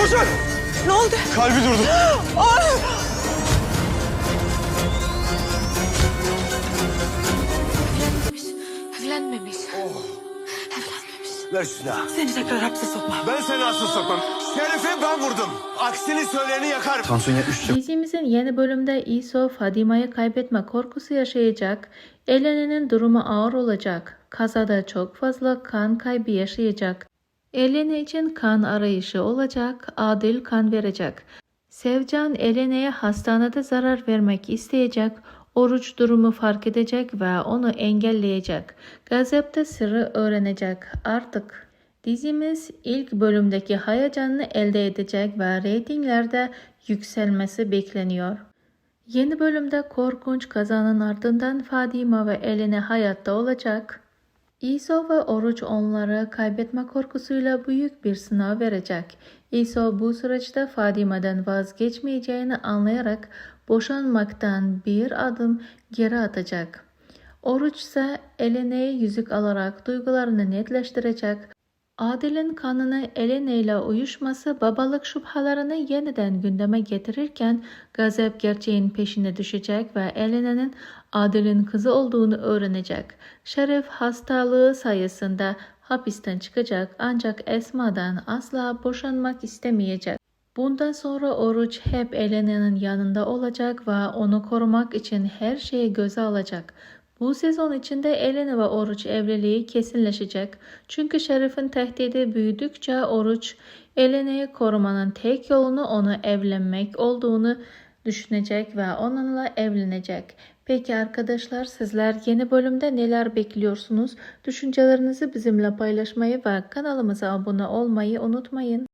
Koşun! Ne oldu? Kalbi durdu. Ay! Evlenmemiş. Oh. Evlenmemiş. Ver şu silahı. Seni tekrar hapse sokmam. Ben seni asıl sokmam. Şerif'i ben vurdum. Aksini söyleyeni yakarım. Tansiyon 73. Dizimizin yeni bölümde İso Fadima'yı kaybetme korkusu yaşayacak. Elene'nin durumu ağır olacak. Kazada çok fazla kan kaybı yaşayacak. Elene için kan arayışı olacak. Adil kan verecek. Sevcan Elene'ye hastanede zarar vermek isteyecek. Oruç durumu fark edecek ve onu engelleyecek. Gazapta sırrı öğrenecek. Artık dizimiz ilk bölümdeki heyecanını elde edecek ve reytinglerde yükselmesi bekleniyor. Yeni bölümde korkunç kazanın ardından Fadima ve Elene hayatta olacak. İso ve Oruç onlara kaybetme korkusuyla büyük bir sınav verecek. İso bu süreçte Fadima'dan vazgeçmeyeceğini anlayarak boşanmaktan bir adım geri atacak. Oruç ise Elene'ye yüzük alarak duygularını netleştirecek. Adil'in kanını Elene ile uyuşması babalık şüphelerini yeniden gündeme getirirken Gazap gerçeğin peşine düşecek ve Elene'nin Adil'in kızı olduğunu öğrenecek. Şerif hastalığı sayesinde hapisten çıkacak ancak Esma'dan asla boşanmak istemeyecek. Bundan sonra Oruç hep Elene'nin yanında olacak ve onu korumak için her şeyi göze alacak. Bu sezon içinde Elene ve Oruç evliliği kesinleşecek. Çünkü Şerif'in tehdidi büyüdükçe Oruç Elene'yi korumanın tek yolunu onu evlenmek olduğunu düşünecek ve onunla evlenecek. Peki arkadaşlar, sizler yeni bölümde neler bekliyorsunuz? Düşüncelerinizi bizimle paylaşmayı ve kanalımıza abone olmayı unutmayın.